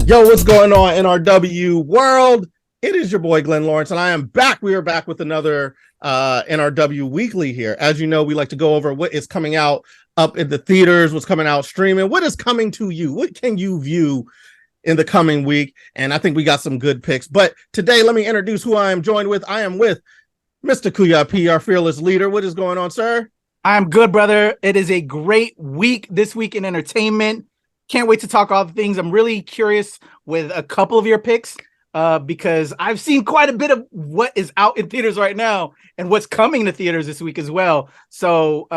Yo, what's going on, NRW world? It is your boy Glenn Lawrence, and I am back. We are back with another NRW Weekly here. As you know, we like to go over what is coming out up in the theaters, what's coming out streaming, what is coming to you, what can you view in the coming week, and I think we got some good picks. But today, let me introduce who I am joined with. I am with Mr. Kuya P, our fearless leader. What is going on, sir? I'm good, brother. It is a great week this week in entertainment. Can't wait to talk all the things. I'm really curious with a couple of your picks because I've seen quite a bit of what is out in theaters right now and what's coming to theaters this week as well. So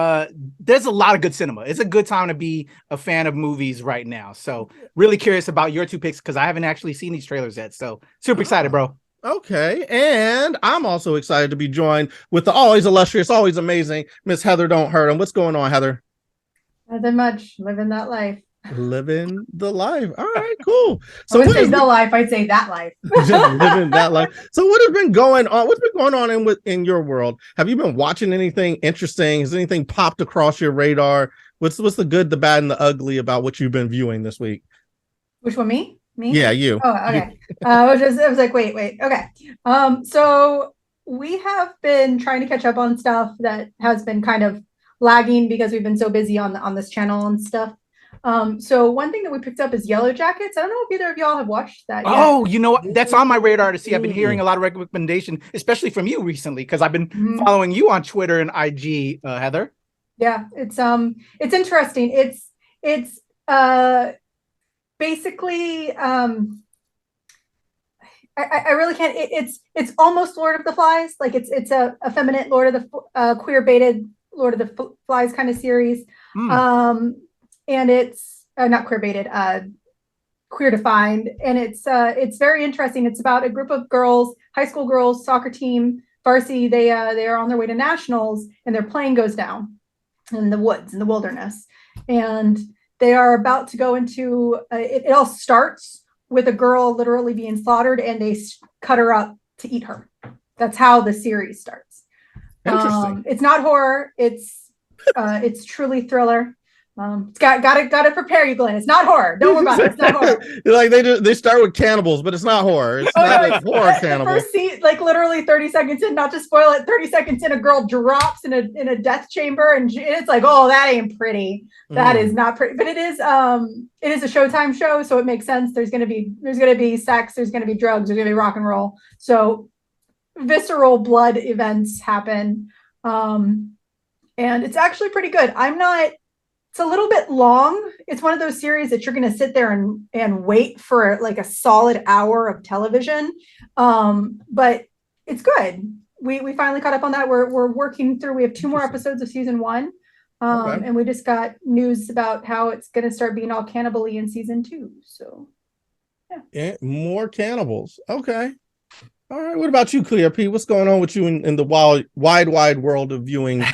there's a lot of good cinema. It's a good time to be a fan of movies right now. So really curious about your two picks because I haven't actually seen these trailers yet. So super excited, bro. Okay, and I'm also excited to be joined with the always illustrious, always amazing Miss Heather Don't Hurt Him. What's going on, Heather? Nothing much. Living that life. Living the life. All right, cool. So I would say the life. I'd say that life. Just living that life. So what has been going on? What's been going on in your world? Have you been watching anything interesting? Has anything popped across your radar? What's the good, the bad, and the ugly about what you've been viewing this week? Which one, me? Me? Yeah, you. Oh, okay. I was like, wait. Okay. So we have been trying to catch up on stuff that has been kind of lagging because we've been so busy on this channel and stuff. So one thing that we picked up is Yellow Jackets. I don't know if either of y'all have watched that yet. Oh, you know what? That's on my radar to see. I've been hearing a lot of recommendation, especially from you recently, because I've been following you on Twitter and IG, Heather. Yeah, it's interesting. It's basically I really can't. It's almost Lord of the Flies. Like it's a effeminate Lord of the queer baited Lord of the Flies kind of series. And it's not queer baited, queer defined, and it's very interesting. It's about a group of girls, high school girls, soccer team, varsity. They are on their way to nationals, and their plane goes down in the woods, in the wilderness, and they are about to go into. It all starts with a girl literally being slaughtered, and they cut her up to eat her. That's how the series starts. Interesting. It's not horror. It's truly thriller. It's gotta prepare you, Glenn. It's not horror. Don't worry about it. It's not horror. Like they start with cannibals, but it's not horror. It's not a horror cannibal. First scene, like literally 30 seconds in, not to spoil it, 30 seconds in, a girl drops in a death chamber, and it's like, oh, that ain't pretty. That is not pretty. But it is a Showtime show, so it makes sense. There's gonna be sex, there's gonna be drugs, there's gonna be rock and roll. So visceral blood events happen. And it's actually pretty good. It's a little bit long. It's one of those series that you're going to sit there and wait for like a solid hour of television. But it's good. We finally caught up on that. We're working through. We have 2 more episodes of season 1. And we just got news about how it's going to start being all cannibal-y in season 2. So, yeah, more cannibals. Okay. All right. What about you, Kuya P? What's going on with you in the wide world of viewing?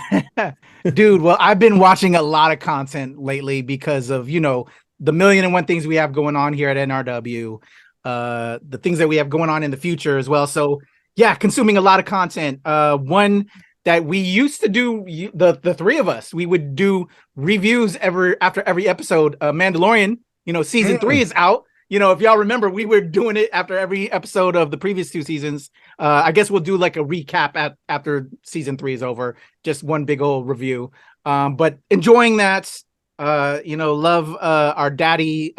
Dude, well, I've been watching a lot of content lately because of, the million and one things we have going on here at NRW, the things that we have going on in the future as well. So, yeah, consuming a lot of content. One that we used to do, the 3 of us, we would do reviews after every episode. Mandalorian, season 3 is out. If y'all remember, we were doing it after every episode of the previous 2 seasons. I guess we'll do like a recap after season 3 is over. Just one big old review. But enjoying that, love our daddy,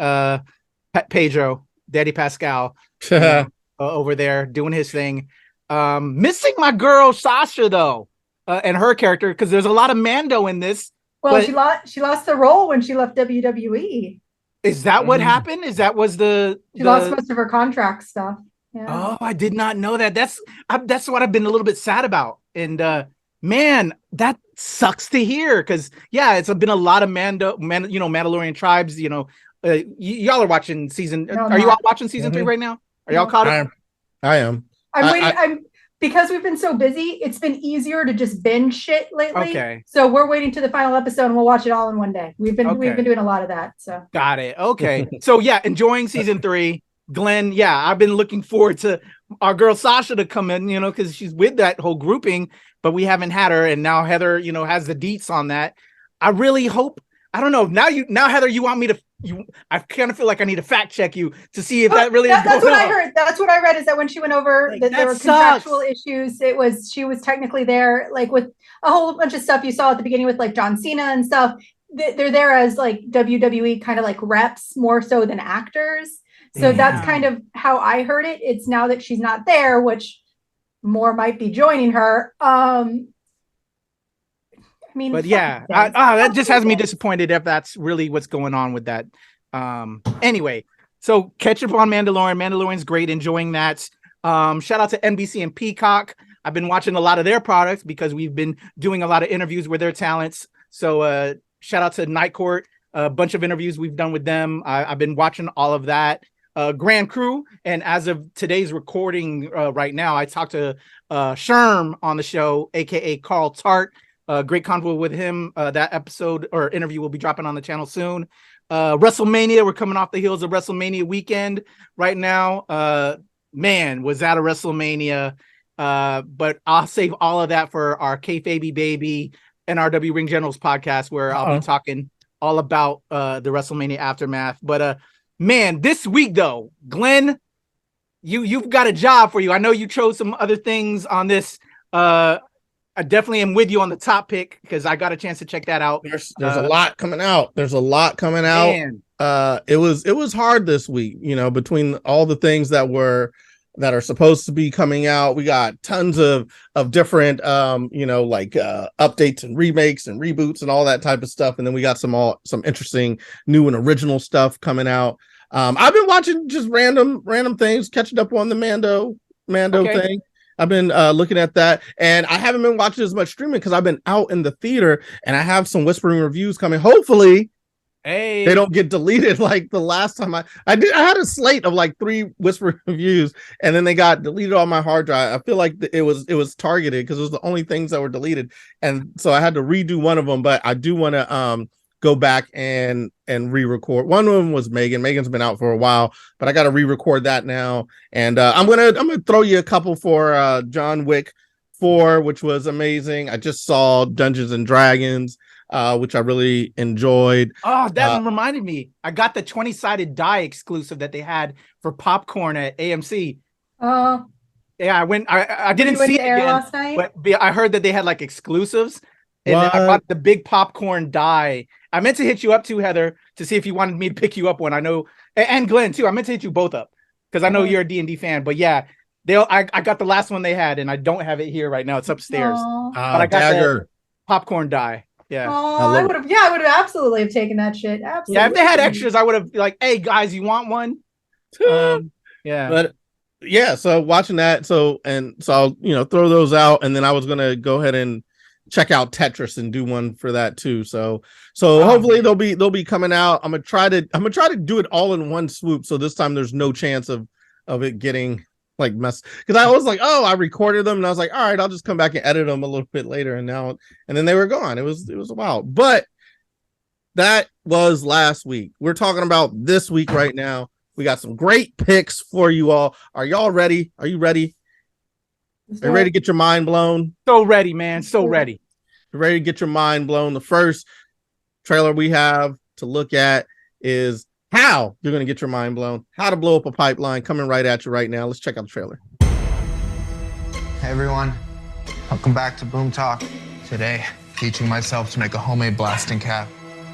Pedro, Daddy Pascal, over there doing his thing. Missing my girl, Sasha, though, and her character, because there's a lot of Mando in this. Well, she lost the role when she left WWE. Is that what happened? She lost most of her contract stuff. Yeah. Oh, I did not know that. That's what I've been a little bit sad about. And man, that sucks to hear because it's been a lot of Mandalorian tribes. Y'all are watching season. Are you all watching season 3 right now? Are y'all caught up? I am. I'm waiting. Because we've been so busy, it's been easier to just binge shit lately. Okay. So we're waiting to the final episode and we'll watch it all in one day. We've been doing a lot of that. So got it. Okay. So enjoying season 3. Glenn, I've been looking forward to our girl Sasha to come in, because she's with that whole grouping, but we haven't had her. And now Heather, has the deets on that. I really hope, I don't know. Now Heather, you want me to I kind of feel like I need to fact check you to see if that really is that's going what on. I heard. That's what I read, is that when she went over, Like, that there that were contractual issues. She was technically there, like with a whole bunch of stuff you saw at the beginning with like John Cena and stuff. They're there as like WWE kind of like reps more so than actors. So that's kind of how I heard it. It's now that she's not there, which more might be joining her. I mean, but yeah, that just has me disappointed if that's really what's going on with that. Anyway, so catch up on Mandalorian. Mandalorian's great, enjoying that. Shout out to NBC and Peacock. I've been watching a lot of their products because we've been doing a lot of interviews with their talents. So shout out to Night Court, a bunch of interviews we've done with them. I've been watching all of that. Grand Crew, and as of today's recording right now, I talked to Sherm on the show, aka Carl Tart. Great convo with him. That episode or interview will be dropping on the channel soon. WrestleMania, we're coming off the heels of WrestleMania weekend right now. Man, was that a WrestleMania? But I'll save all of that for our Kayfabe Baby NRW Ring Generals podcast, where I'll be talking all about the WrestleMania aftermath. But man, this week though, Glenn, you've got a job for you. I know you chose some other things on this. I definitely am with you on the top pick because I got a chance to check that out. There's a lot coming out. There's a lot coming out. Man. It was hard this week, between all the things that are supposed to be coming out. We got tons of different updates and remakes and reboots and all that type of stuff. And then we got some interesting new and original stuff coming out. I've been watching just random things, catching up on the Mando thing. I've been looking at that, and I haven't been watching as much streaming because I've been out in the theater, and I have some whispering reviews coming. Hopefully they don't get deleted like the last time I had a slate of like 3 whispering reviews, and then they got deleted on my hard drive. I feel like it was targeted because it was the only things that were deleted, and so I had to redo one of them. But I do want to go back and re-record. One of them was Megan. Megan's been out for a while, but I got to re-record that now. And I'm gonna throw you a couple for John Wick 4, which was amazing. I just saw Dungeons and Dragons, which I really enjoyed. Oh, that reminded me. I got the 20-sided die exclusive that they had for popcorn at AMC. Yeah, I went. I didn't see it again, last night, but I heard that they had like exclusives. And then I bought the big popcorn die. I meant to hit you up too, Heather, to see if you wanted me to pick you up one. I know, and Glenn too. I meant to hit you both up because I know you're a D&D fan. But yeah, I got the last one they had, and I don't have it here right now. It's upstairs. But I got the popcorn die. Yeah. I would have. Yeah, I would have absolutely have taken that shit. Absolutely. Yeah, if they had extras, I would have like, hey guys, you want one? Yeah. But yeah, so watching that, so I'll throw those out, and then I was gonna go ahead and check out Tetris and do one for that too. So hopefully they'll be coming out. I'm gonna try to do it all in one swoop. So this time there's no chance of it getting like messed, because I was like, I recorded them and I was like, all right, I'll just come back and edit them a little bit later. And then they were gone. It was a while, but that was last week. We're talking about this week right now. We got some great picks for you all. Are y'all ready? Are you ready? Are you ready to get your mind blown? So ready, man. So ready. You're ready to get your mind blown. The first trailer we have to look at is how you're going to get your mind blown. How to blow up a pipeline, coming right at you right now. Let's check out the trailer. Hey everyone, welcome back to Boom Talk. Today, teaching myself to make a homemade blasting cap.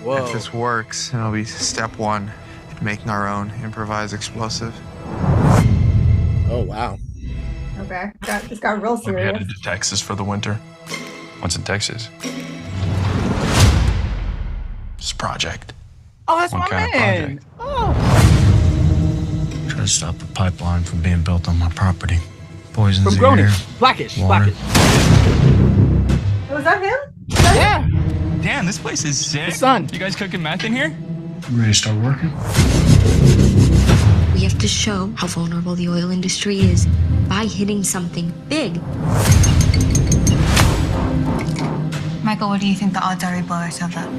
Whoa. If this works, it'll be step 1 in making our own improvised explosive. Oh, wow. Okay, this got real serious. We headed to Texas for the winter. What's in Texas? This project. Oh, that's What my kind of man. project? Oh. Try to stop the pipeline from being built on my property. Poisons From the Groningen. air. Blackish. water. Was that him? Yeah. Damn, this place is sick. The sun. You guys cooking meth in here? Ready to start working? We have to show how vulnerable the oil industry is by hitting something big. Michael, what do you think the odds are we blow ourselves up?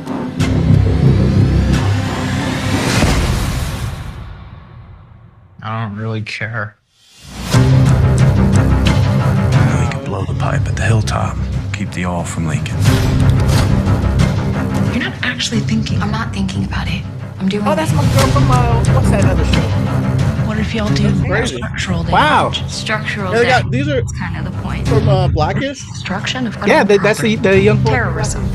I don't really care. We can blow the pipe at the hilltop. Keep the oil from leaking. You're not actually thinking. I'm not thinking about it. I'm doing Oh, that's my girl from what's that other show? What if y'all do crazy. structural damage? Wow. Structural Yeah, they damage. got, these are That's kind of the point. from Blackish. Destruction of Yeah, that's the young boy. terrorism.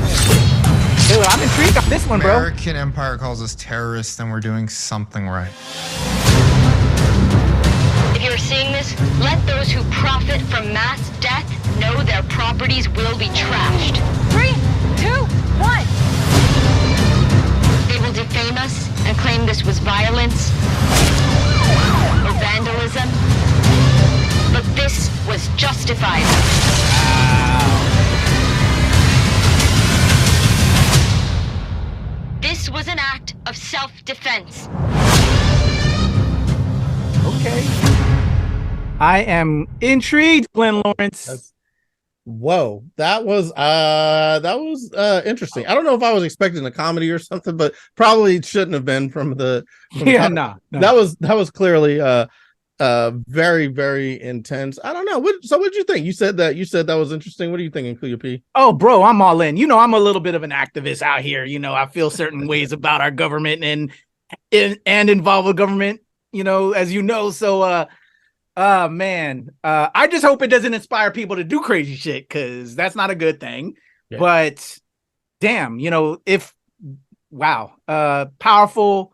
Dude, I'm intrigued on this one, bro. American Empire calls us terrorists, then we're doing something right. If you're seeing this, let those who profit from mass death know their properties will be trashed. 3, 2, 1. They will defame us and claim this was violence or vandalism. But this was justified. This was an act of self-defense. Okay. I am intrigued, Glenn Lawrence. Whoa, that was interesting. I don't know if I was expecting a comedy or something, but probably shouldn't have been from the No. That was clearly very, very intense. I don't know. What'd you think? You said that was interesting. What are you thinking, Kuya P? Oh, bro, I'm all in. You know, I'm a little bit of an activist out here. You know, I feel certain ways about our government and involved with government, you know, as you know. So man, I just hope it doesn't inspire people to do crazy shit, because that's not a good thing. Yeah. But damn, you know, powerful,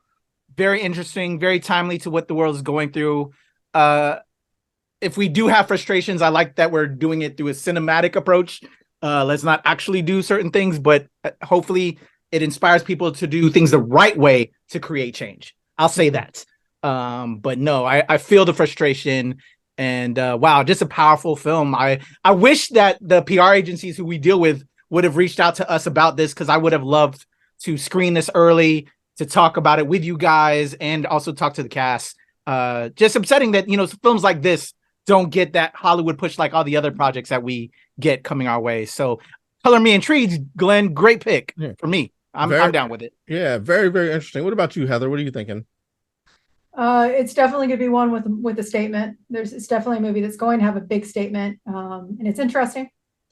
very interesting, very timely to what the world is going through. If we do have frustrations, I like that we're doing it through a cinematic approach. Let's not actually do certain things, but hopefully it inspires people to do things the right way to create change. I'll say that. But no, I feel the frustration, and wow, just a powerful film. I wish that the PR agencies who we deal with would have reached out to us about this, because I would have loved to screen this early, to talk about it with you guys, and also talk to the cast. Just upsetting that, you know, films like this don't get that Hollywood push like all the other projects that we get coming our way. So color me intrigued, Glenn. Great pick for me. I'm down with it. Yeah, very, very interesting. What about you, Heather? What are you thinking? It's definitely going to be one with a statement. It's definitely a movie that's going to have a big statement, and it's interesting.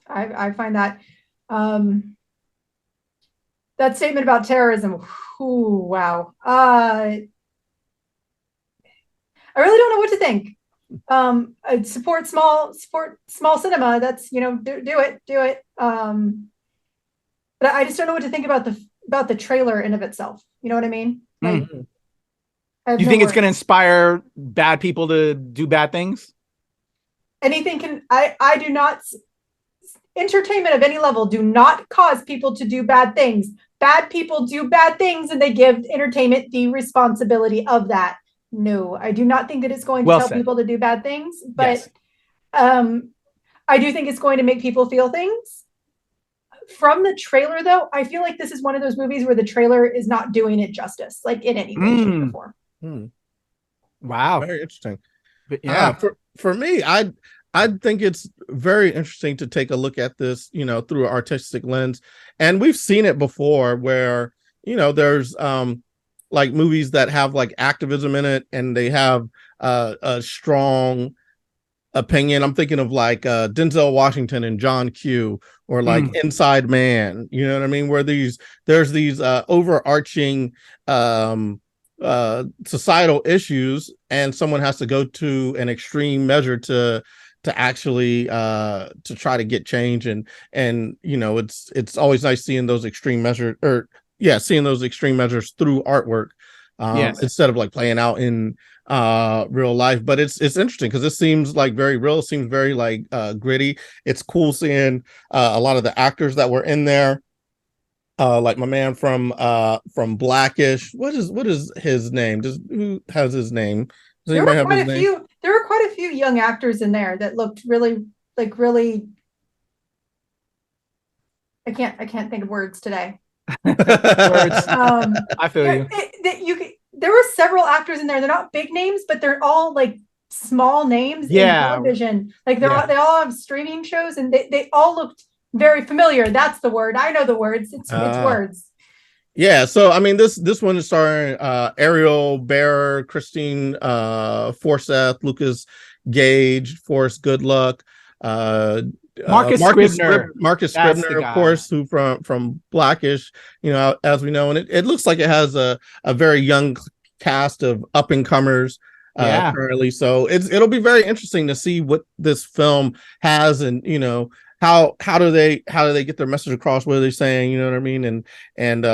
I find that that statement about terrorism. Ooh, wow. I really don't know what to think. I'd support small cinema. That's, you know, do it. But I just don't know what to think about the trailer in of itself. You know what I mean? Like, you think it's going to inspire bad people to do bad things? Anything can. I do not. Entertainment of any level do not cause people to do bad things. Bad people do bad things, and they give entertainment the responsibility of that. No, I do not think that it's going to tell people to do bad things, but I do think it's going to make people feel things. From the trailer, though, I feel like this is one of those movies where the trailer is not doing it justice, like in any way, shape, or form. Wow, very interesting. But yeah, for me, I think it's very interesting to take a look at this, you know, through an artistic lens. And we've seen it before where, you know, there's like movies that have like activism in it, and they have a strong opinion. I'm thinking of like Denzel Washington and John Q, or like Inside Man, you know what I mean? Where there's these overarching societal issues, and someone has to go to an extreme measure to actually to try to get change. And you know, it's always nice seeing those extreme measures, seeing those extreme measures through artwork, instead of like playing out in real life. But it's interesting because it seems like very real. It seems very like gritty. It's cool seeing a lot of the actors that were in there, like my man from Blackish. What is his name? Who has his name? Does There anybody were have his name? There were quite a few young actors in there that looked really. I can't think of words today. I feel you. There were several actors in there. They're not big names, but they're all like small names in television. Like they all have streaming shows, and they all looked very familiar. That's the word. I know the words. It's words. Yeah, so I mean, this one is starring Ariel Bearer, Christine Forseth, Lucas Gage, Forrest Goodluck, Scribner. Marcus That's Scribner, the of guy. course, who from Blackish, as we know, and it looks like it has a very young cast of up and comers currently. So it'll be very interesting to see what this film has, and how do they get their message across? What are they saying? You know what I mean? And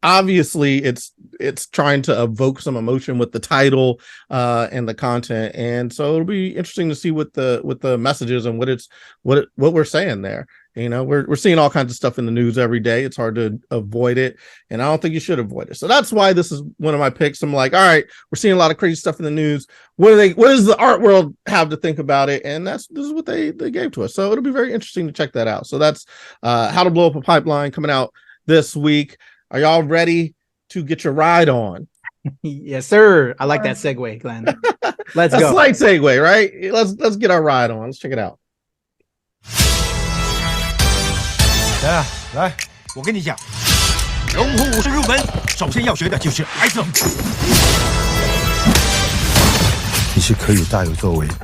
obviously it's trying to evoke some emotion with the title and the content, and so it'll be interesting to see what the message is and what we're saying there. We're seeing all kinds of stuff in the news every day. It's hard to avoid it, and I don't think you should avoid it. So that's why this is one of my picks. I'm like, all right, we're seeing a lot of crazy stuff in the news. What does the art world have to think about it? And this is what they gave to us. So it'll be very interesting to check that out. So that's How to Blow Up a Pipeline coming out this week. Are y'all ready to get your ride on? Yes, sir. I like that segue, Glenn. Let's go. A slight segue, right? Let's get our ride on. Let's check it out. 来，我跟你讲，龙虎武士入门，首先要学的就是 ISO。你是可以大有作为的。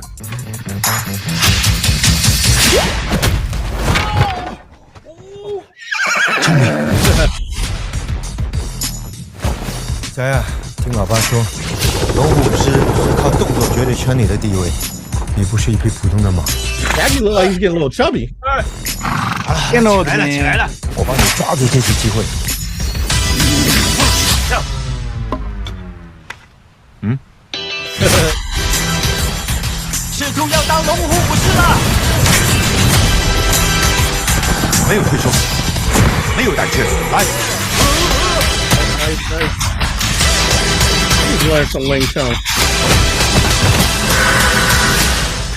仔啊，听老爸说，龙虎武士是靠动作决定圈里的地位，你不是一匹普通的马。Actually, look like he's getting a little chubby. 起来了！我帮你抓住这次机会。试图要当龙虎武士了，没有退缩，没有胆怯，来。He's wearing some Wing Chun.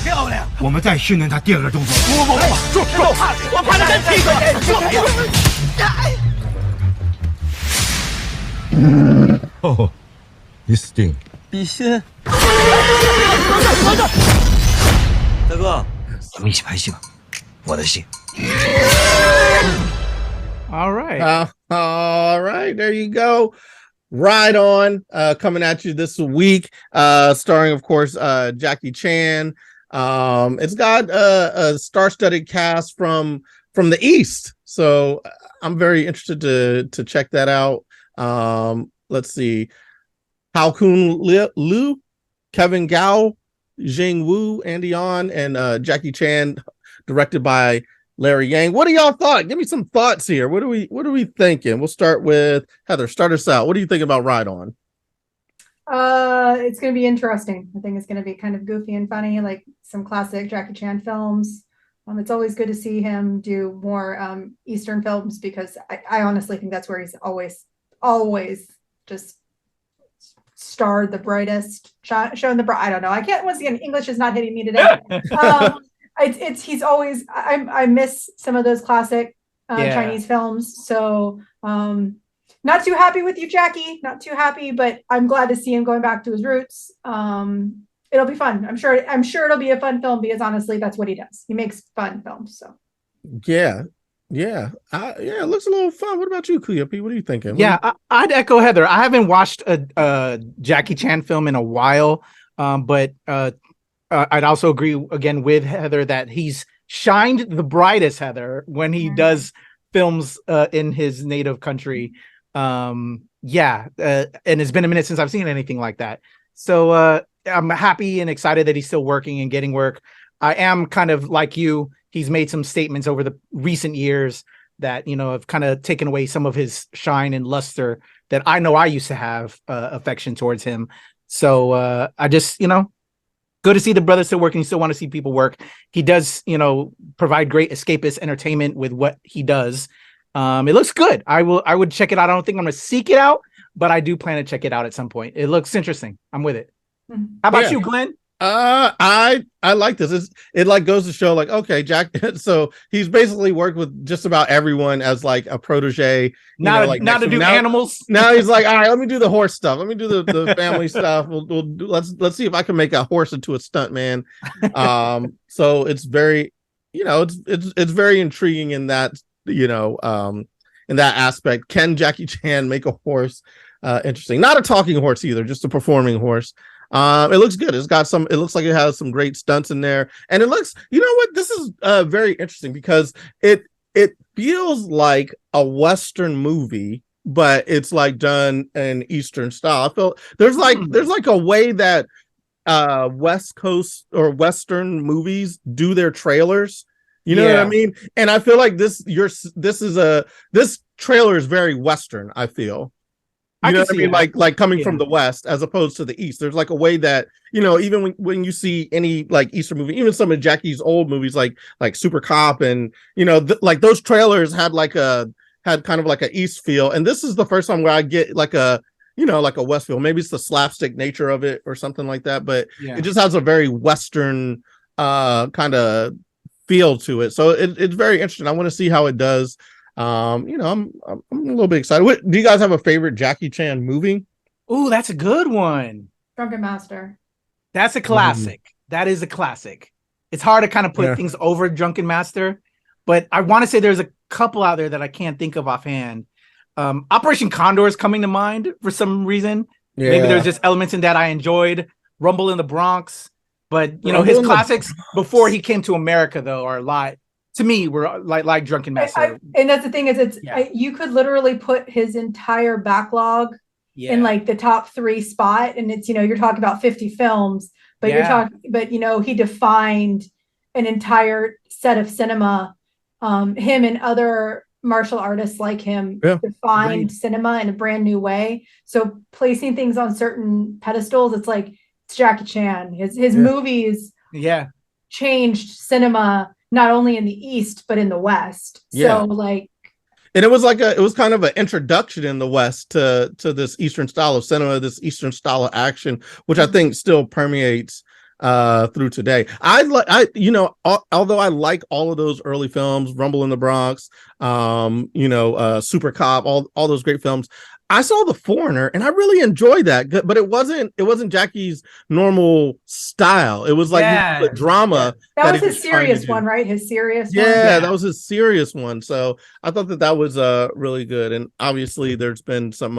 漂亮！我们再训练他第二个动作。不，我怕他跟屁股。哦，你死定了！比心，大哥，咱们一起拍戏吧，我的戏。All right. All right, there you go. Ride On, coming at you this week, starring, of course, Jackie Chan. It's got a star-studded cast from the East, so I'm very interested to check that out. Let's see, Hao Kun Liu, Kevin Gao, Jing Wu, Andy On, and Jackie Chan, directed by Larry Yang. What do y'all thought? Give me some thoughts here. What are we thinking? We'll start with Heather. Start us out. What do you think about Ride On? It's going to be interesting. I think it's going to be kind of goofy and funny, like some classic Jackie Chan films. It's always good to see him do more Eastern films, because I honestly think that's where he's always just starred the brightest, shown the bright. I don't know. I can't. Once again, English is not hitting me today. He's always. I miss some of those classic Chinese films. So not too happy with you, Jackie. Not too happy, but I'm glad to see him going back to his roots. It'll be fun. I'm sure it'll be a fun film, because honestly, that's what he does. He makes fun films. So yeah, it looks a little fun. What about you, Kuya P? What are you thinking? Yeah, I'd echo Heather. I haven't watched a Jackie Chan film in a while, but I'd also agree again with Heather that he's shined the brightest, Heather, when he does films in his native country. And it's been a minute since I've seen anything like that. So I'm happy and excited that he's still working and getting work. I am kind of like you. He's made some statements over the recent years that, have kind of taken away some of his shine and luster that I know I used to have affection towards him. So I just, good to see the brother still working. Still want to see people work. He does, provide great escapist entertainment with what he does. It looks good. I would check it out. I don't think I'm going to seek it out, but I do plan to check it out at some point. It looks interesting. I'm with it. How about you, Glenn? I like this. It like goes to show, like, okay, Jack. So he's basically worked with just about everyone as like a protege. Now to do animals. Now he's like, all right, let me do the horse stuff. Let me do the family stuff. Let's see if I can make a horse into a stunt man. So it's very, it's very intriguing in that, in that aspect. Can Jackie Chan make a horse interesting? Not a talking horse either, just a performing horse. It looks good. It looks like it has some great stunts in there. And it looks, you know what? This is very interesting because it feels like a Western movie, but it's like done in Eastern style. I feel there's like a way that West Coast or Western movies do their trailers. You know what I mean? And I feel like this trailer is very Western, I feel. You know what I mean? Like coming from the West as opposed to the East. There's like a way that, you know, even when you see any like Eastern movie, even some of Jackie's old movies like Super Cop and, you know, like those trailers had kind of like a East feel. And this is the first time where I get like a, you know, like a West feel. Maybe it's the slapstick nature of it or something like that, but it just has a very Western kind of feel to it. So it's very interesting. I want to see how it does. You know, I'm a little bit excited. Do you guys have a favorite Jackie Chan movie? Ooh, that's a good one. Drunken Master. That's a classic. That is a classic. It's hard to kind of put things over Drunken Master, but I want to say there's a couple out there that I can't think of offhand. Operation Condor is coming to mind for some reason. Maybe there's just elements in that I enjoyed. Rumble in the Bronx, but you know, his classics before he came to America though are a lot. To me, we're like Drunken Master. And that's the thing is, you could literally put his entire backlog in like the top 3 spot, and it's, you know, you're talking about 50 films, but but you know, he defined an entire set of cinema. Him and other martial artists like him defined cinema in a brand new way. So placing things on certain pedestals, it's like it's Jackie Chan. His movies changed cinema. Not only in the East, but in the West. So like, and it was kind of an introduction in the West to this Eastern style of cinema, this Eastern style of action, which I think still permeates through today. You know, although I like all of those early films, Rumble in the Bronx, you know, Super Cop, all those great films. I saw The Foreigner and I really enjoyed that, but it wasn't Jackie's normal style. It was like the drama. That was his serious one, right? His serious one. Yeah, that was his serious one. So I thought that was really good. And obviously there's been some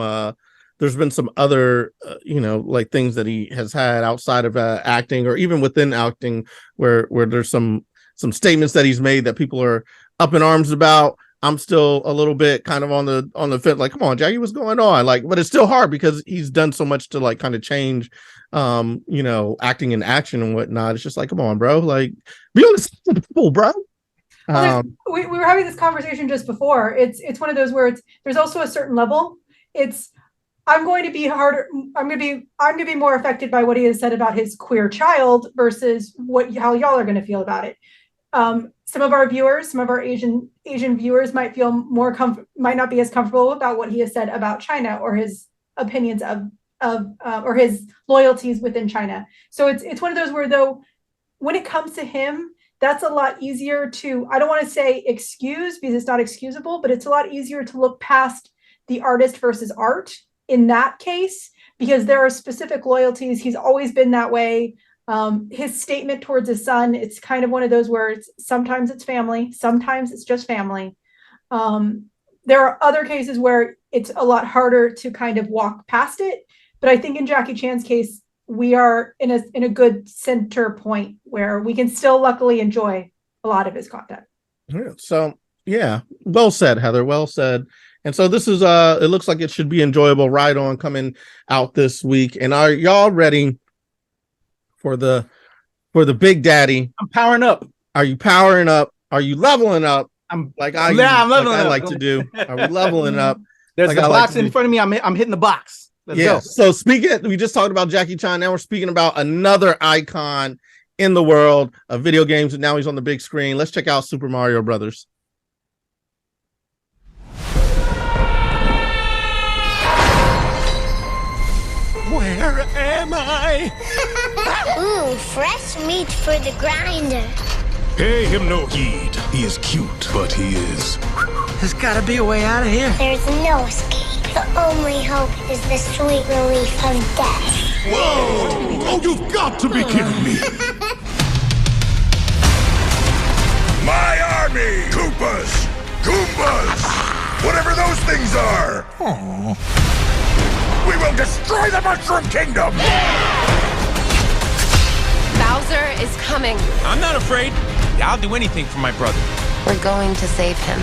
other, you know, like things that he has had outside of acting or even within acting where there's some statements that he's made that people are up in arms about. I'm still a little bit kind of on the fence, like, come on, Jackie, what's going on? Like, but it's still hard because he's done so much to like kind of change, you know, acting and action and whatnot. It's just like, come on, bro, like, be on the side of the people, bro. We were having this conversation just before. It's one of those where there's also a certain level. I'm going to be harder. I'm going to be more affected by what he has said about his queer child versus how y'all are going to feel about it. Some of our viewers, some of our Asian viewers might feel might not be as comfortable about what he has said about China or his opinions of or his loyalties within China. So it's one of those where, though, when it comes to him, that's a lot easier to, I don't want to say excuse because it's not excusable, but it's a lot easier to look past the artist versus art in that case, because there are specific loyalties. He's always been that way. His statement towards his son, it's kind of one of those where sometimes it's family, sometimes it's just family. There are other cases where it's a lot harder to kind of walk past it. But I think in Jackie Chan's case, we are in a good center point where we can still luckily enjoy a lot of his content. So yeah, well said, Heather. Well said. And so this is it looks like it should be enjoyable. Right on, coming out this week. And are y'all ready for the big daddy? I'm powering up. Are you powering up? Are you leveling up? I'm leveling up. Like to do. Are we leveling up? There's like the box in front of me. I'm hitting the box. Let's go. So we just talked about Jackie Chan. Now we're speaking about another icon in the world of video games, and now he's on the big screen. Let's check out Super Mario Brothers. Where am I? Ooh, fresh meat for the grinder. Pay him no heed. He is cute, but he is. There's gotta be a way out of here. There's no escape. The only hope is the sweet relief of death. Whoa! Oh, you've got to be kidding me. My army! Koopas! Goombas! Whatever those things are! Aww. We will destroy the Mushroom Kingdom! Bowser is coming. I'm not afraid. I'll do anything for my brother. We're going to save him.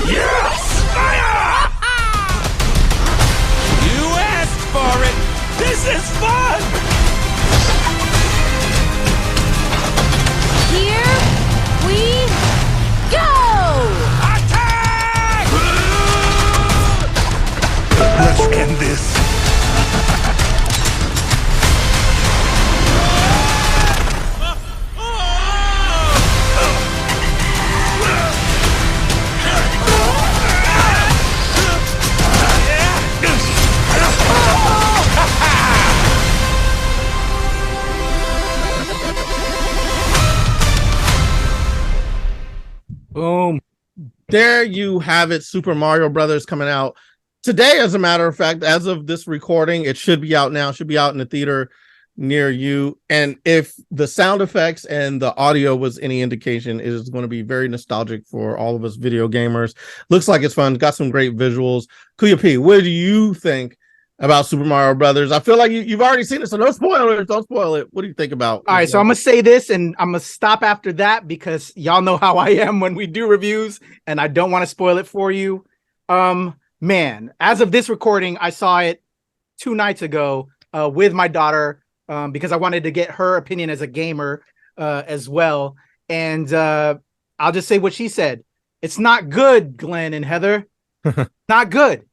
Yes! Fire! You asked for it. This is fun! Here we go! Attack! Let's end this. Boom. There you have it. Super Mario Brothers coming out today. As a matter of fact, as of this recording, it should be out now. It should be out in the theater near you. And if the sound effects and the audio was any indication, it is going to be very nostalgic for all of us video gamers. Looks like it's fun. Got some great visuals. Kuya P, what do you think about Super Mario Brothers? I feel like you've already seen it, so no spoilers. Don't spoil it. What do you think about? All right, so I'm gonna say this, and I'm gonna stop after that because y'all know how I am when we do reviews, and I don't want to spoil it for you. Man, as of this recording, I saw it 2 nights ago with my daughter because I wanted to get her opinion as a gamer as well. And I'll just say what she said. It's not good, Glenn and Heather. Not good.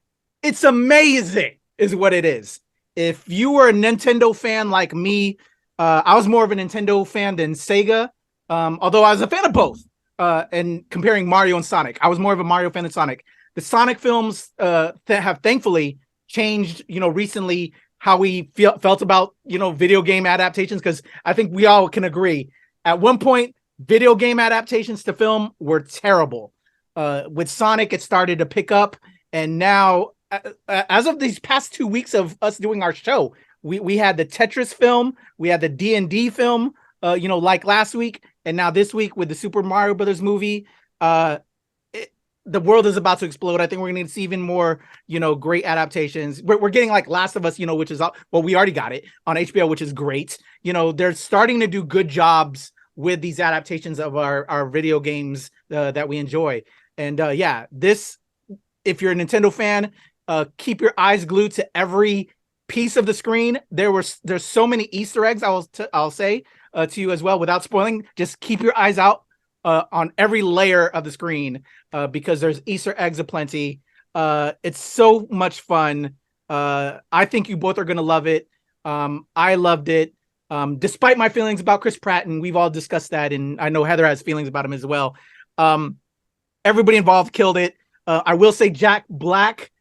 It's amazing. Is what it is. If you were a Nintendo fan like me, I was more of a Nintendo fan than Sega, although I was a fan of both. And comparing Mario and Sonic, I was more of a Mario fan than Sonic. The Sonic films that have thankfully changed, recently how we felt about, video game adaptations, because I think we all can agree. At one point, video game adaptations to film were terrible. With Sonic, it started to pick up, and now as of these past 2 weeks of us doing our show, we had the Tetris film, we had the D&D film, like last week, and now this week with the Super Mario Brothers movie, the world is about to explode. I think we're going to see even more, great adaptations. We're getting like Last of Us, which is, we already got it on HBO, which is great. They're starting to do good jobs with these adaptations of our video games that we enjoy. And this, if you're a Nintendo fan, keep your eyes glued to every piece of the screen. There's so many Easter eggs. I'll say to you as well, without spoiling. Just keep your eyes out on every layer of the screen because there's Easter eggs aplenty. It's so much fun. I think you both are gonna love it. I loved it, despite my feelings about Chris Pratt, and we've all discussed that. And I know Heather has feelings about him as well. Everybody involved killed it. I will say Jack Black.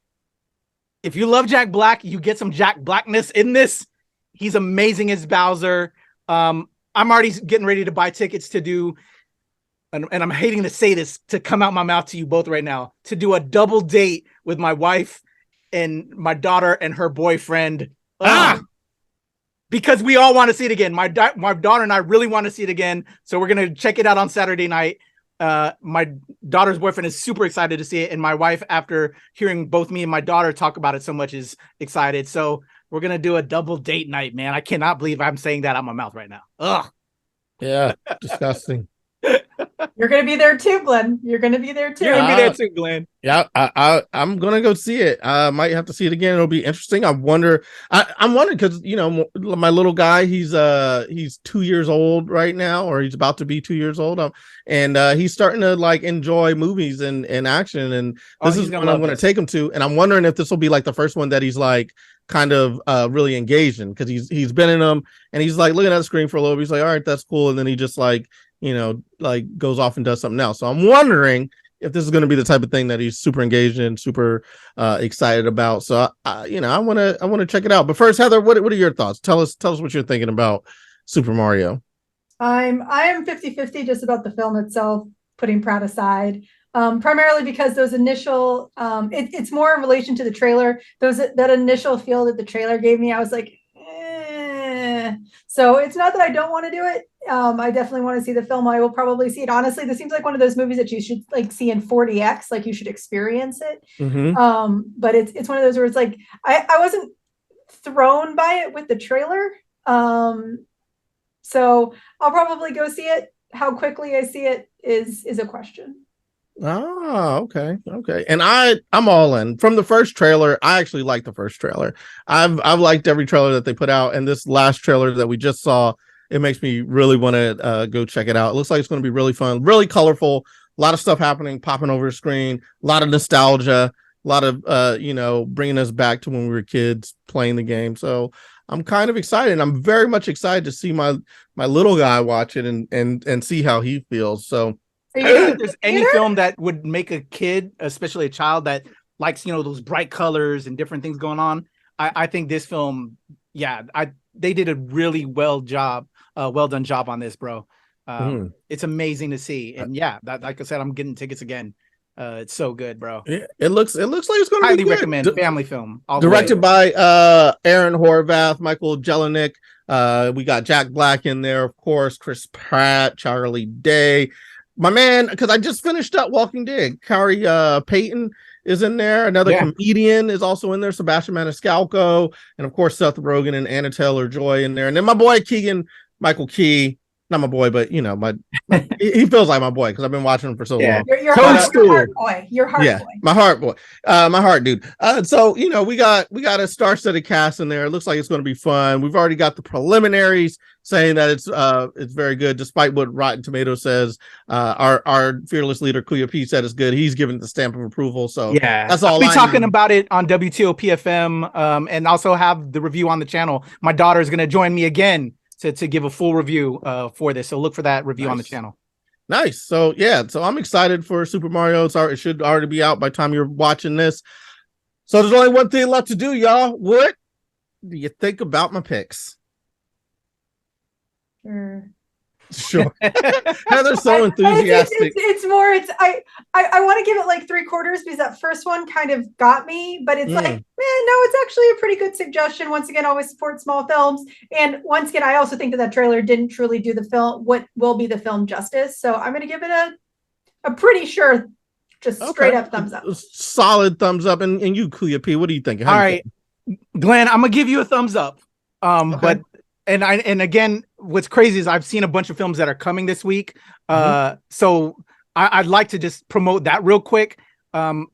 If you love Jack Black, you get some Jack Blackness in this. He's amazing as Bowser. I'm already getting ready to buy tickets to do, and I'm hating to say this, to come out my mouth to you both right now, to do a double date with my wife and my daughter and her boyfriend. Because we all want to see it again. My daughter and I really want to see it again. So we're going to check it out on Saturday night. My daughter's boyfriend is super excited to see it, and my wife, after hearing both me and my daughter talk about it so much, is excited. So we're gonna do a double date night, man. I cannot believe I'm saying that out my mouth right now. Ugh. Yeah, disgusting. You're gonna be there too, Glenn. You're gonna be there too. You're gonna be there too, Glenn. Yeah, I'm gonna go see it. I might have to see it again. It'll be interesting. I'm wondering because my little guy, he's 2 years old right now, or he's about to be 2 years old. And he's starting to like enjoy movies and action. And this is what I'm gonna take him to. And I'm wondering if this will be like the first one that he's like kind of really engaged in, because he's been in them and he's like looking at the screen for a little bit. He's like, all right, that's cool. And then he just like goes off and does something else. So I'm wondering if this is going to be the type of thing that he's super engaged in, super excited about. So I want to check it out. But first, Heather, what are your thoughts? Tell us what you're thinking about Super Mario. I am 50-50 just about the film itself, putting Pratt aside. Primarily because those initial it's more in relation to the trailer. That initial feel that the trailer gave me, I was like, So it's not that I don't want to do it. I definitely want to see the film. I will probably see it. Honestly, this seems like one of those movies that you should like see in 4DX, like you should experience it. Mm-hmm. But it's one of those where it's like I wasn't thrown by it with the trailer. So I'll probably go see it. How quickly I see it is a question. Oh, okay. And I'm all in. From the first trailer, I actually like the first trailer. I've liked every trailer that they put out, and this last trailer that we just saw, it makes me really want to go check it out. It looks like it's going to be really fun, really colorful, a lot of stuff happening, popping over the screen, a lot of nostalgia, a lot of bringing us back to when we were kids playing the game. So I'm kind of excited. I'm very much excited to see my little guy watch it and see how he feels. So I don't think there's any film that would make a kid, especially a child that likes, those bright colors and different things going on. I think this film, they did a really well done job on this, bro. It's amazing to see. And like I said, I'm getting tickets again. It's so good, bro. Yeah, it looks like it's going to be highly good. recommend. Family film. Directed by Aaron Horvath, Michael Jelinek. We got Jack Black in there, of course, Chris Pratt, Charlie Day. My man, because I just finished up Walking Dead. Kari Payton is in there. Another comedian is also in there, Sebastian Maniscalco, and of course Seth Rogen and Anna Taylor-Joy in there. And then my boy Keegan Michael Key. Not my boy, but he feels like my boy because I've been watching him for so long. Your heart boy. Your heart boy. My heart boy. My heart dude. So we got a star-studded cast in there. It looks like it's going to be fun. We've already got the preliminaries saying that it's very good, despite what Rotten Tomatoes says. Our fearless leader Kuya P said it's good. He's given the stamp of approval. So that's all. I'll be talking about it on WTOP-FM, and also have the review on the channel. My daughter is going to join me again to give a full review for this. So look for that review on the channel. Nice. So I'm excited for Super Mario. It should already be out by the time you're watching this. So there's only one thing left to do, y'all. What do you think about my picks? Sure. Heather's so enthusiastic. I want to give it like 3/4 because that first one kind of got me, but it's like, man, no, it's actually a pretty good suggestion. Once again, always support small films. And once again, I also think that trailer didn't truly do the film, what will be the film justice. So I'm going to give it a pretty sure, just straight up thumbs up. Solid thumbs up. And you, Kuya P, what do you think? All right, Glenn, I'm going to give you a thumbs up. But And again, what's crazy is I've seen a bunch of films that are coming this week. So I'd like to just promote that real quick. I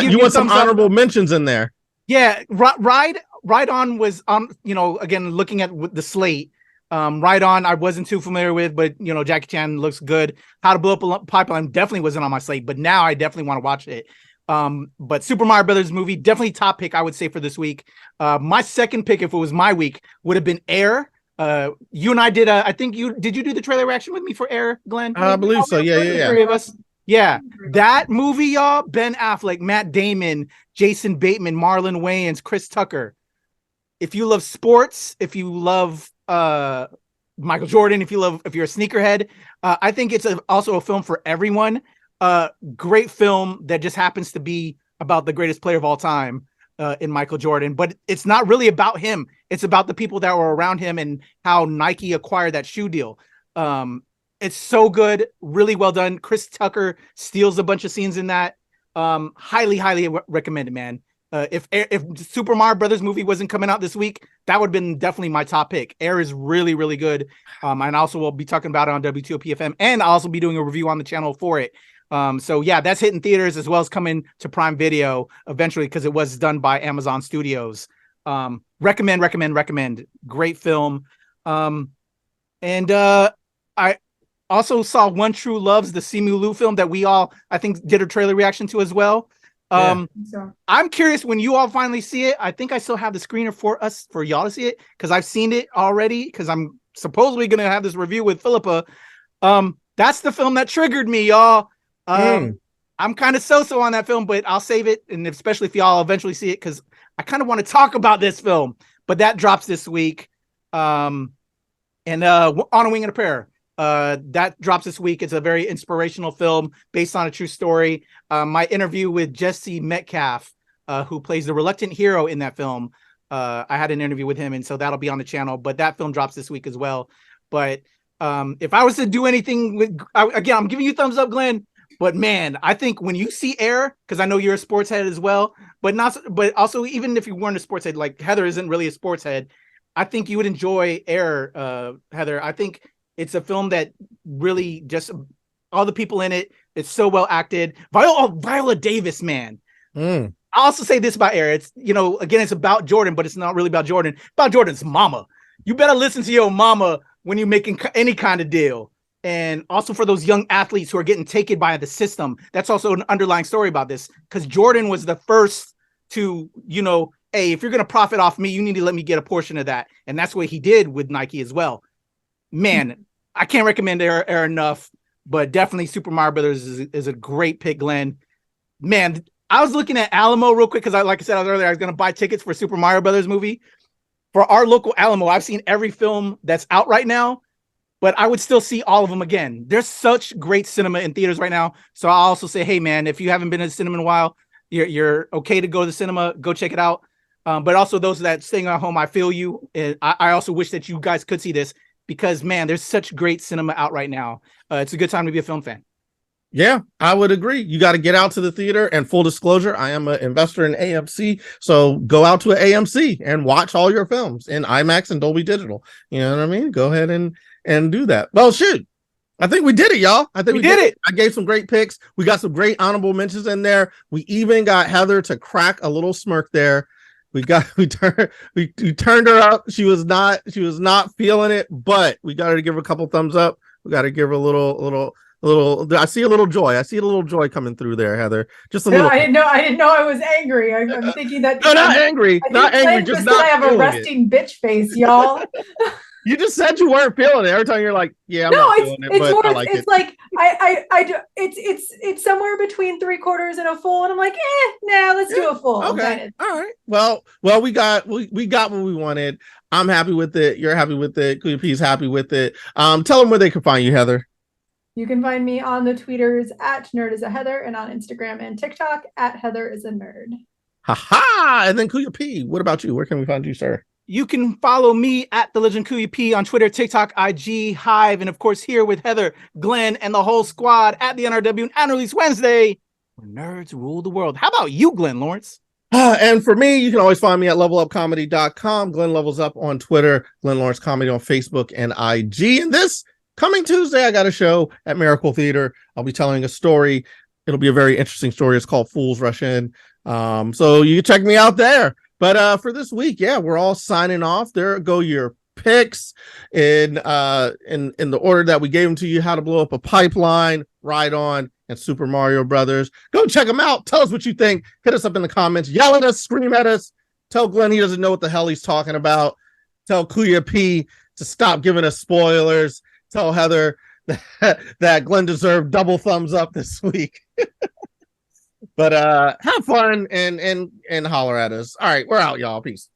give you want some honorable mentions in there. Yeah, Ride On was on. Again, looking at the slate, Ride On I wasn't too familiar with, but Jackie Chan looks good. How to Blow Up a Pipeline definitely wasn't on my slate, but now I definitely want to watch it. But Super Mario Brothers movie, definitely top pick, I would say, for this week. My second pick, if it was my week, would have been Air. You and I did did you do the trailer reaction with me for Air, Glenn? I believe so. Yeah. Three of us. Yeah. That movie, y'all, Ben Affleck, Matt Damon, Jason Bateman, Marlon Wayans, Chris Tucker. If you love sports, if you love Michael Jordan, if you're a sneakerhead, I think it's also a film for everyone. Great film that just happens to be about the greatest player of all time. In Michael Jordan, but it's not really about him. It's about the people that were around him and how Nike acquired that shoe deal. It's so good, really well done. Chris Tucker steals a bunch of scenes in that. Highly recommended, man. If Super Mario Brothers movie wasn't coming out this week, that would have been definitely my top pick. Air is really, really good. And also we'll be talking about it on WTOP-FM, and I'll also be doing a review on the channel for it. So that's hitting theaters as well as coming to Prime Video eventually because it was done by Amazon Studios. Recommend. Great film. And I also saw One True Loves, the Simu Liu film that we all, I think, did a trailer reaction to as well. I'm curious when you all finally see it. I think I still have the screener for y'all to see it because I've seen it already because I'm supposedly going to have this review with Philippa. That's the film that triggered me, y'all. I'm kind of so-so on that film, but I'll save it, and especially if y'all eventually see it, because I kind of want to talk about this film. But that drops this week. And On a Wing and a Prayer, that drops this week. It's a very inspirational film based on a true story. My interview with Jesse Metcalf, who plays the reluctant hero in that film, I had an interview with him, and so that'll be on the channel. But that film drops this week as well. But if I was to do anything with, again, I'm giving you thumbs up, Glenn. But man, I think when you see Air, because I know you're a sports head as well, but also even if you weren't a sports head, like Heather isn't really a sports head, I think you would enjoy Air, Heather. I think it's a film that really just all the people in it, it's so well acted. Viola Davis, man. I also say this about Air. It's, again, it's about Jordan, but it's not really about Jordan. It's about Jordan's mama. You better listen to your mama when you're making any kind of deal. And also for those young athletes who are getting taken by the system, that's also an underlying story about this, because Jordan was the first to, hey, if you're going to profit off me, you need to let me get a portion of that. And that's what he did with Nike as well. Man, I can't recommend Air enough, but definitely Super Mario Brothers is a great pick, Glenn. Man, I was looking at Alamo real quick because, like I said earlier, I was going to buy tickets for Super Mario Brothers movie. For our local Alamo, I've seen every film that's out right now, but I would still see all of them again. There's such great cinema in theaters right now. So I'll also say, hey, man, if you haven't been to the cinema in a while, you're okay to go to the cinema, go check it out. But also those that staying at home, I feel you. And I also wish that you guys could see this because, man, there's such great cinema out right now. It's a good time to be a film fan. Yeah, I would agree. You got to get out to the theater, and full disclosure, I am an investor in AMC. So go out to an AMC and watch all your films in IMAX and Dolby Digital. You know what I mean? Go ahead and do that. Well, shoot. I think we did it, y'all. I think we did it. I gave some great picks. We got some great honorable mentions in there. We even got Heather to crack a little smirk there. We turned her up. She was not feeling it, but we got her to give her a couple thumbs up. We got to give her a little. I see a little joy. I see a little joy coming through there, Heather. Just a little. I didn't know I was angry. I'm thinking that. No, not angry. Not angry. Just not. I have a resting bitch face, y'all. You just said you weren't feeling it. Every time you're like, yeah, I'm not feeling it, but I like it. It's like I do. It's somewhere between 3/4 and a full, and I'm like, nah, let's do a full. Okay, all right. Well, we got what we wanted. I'm happy with it. You're happy with it. Kuya P's happy with it. Tell them where they can find you, Heather. You can find me on the tweeters at NerdIsAHeather and on Instagram and TikTok at HeatherIsANerd. Ha! And then Kuya P, what about you? Where can we find you, sir? You can follow me at The Legend Kuya P on Twitter, TikTok, IG, Hive, and of course here with Heather, Glenn, and the whole squad at the NRW and Release Wednesday, where nerds rule the world. How about you, Glenn Lawrence? And for me, you can always find me at levelupcomedy.com. Glenn Levels Up on Twitter, Glenn Lawrence Comedy on Facebook and IG. And this coming Tuesday, I got a show at Miracle Theater. I'll be telling a story. It'll be a very interesting story. It's called Fools Rush In. So you can check me out there. But for this week, yeah, we're all signing off. There go your picks in the order that we gave them to you. How to Blow Up a Pipeline, Ride On, and Super Mario Brothers. Go check them out. Tell us what you think. Hit us up in the comments. Yell at us. Scream at us. Tell Glenn he doesn't know what the hell he's talking about. Tell Kuya P to stop giving us spoilers. Tell Heather that Glenn deserved double thumbs up this week. But have fun and holler at us. All right, we're out, y'all. Peace.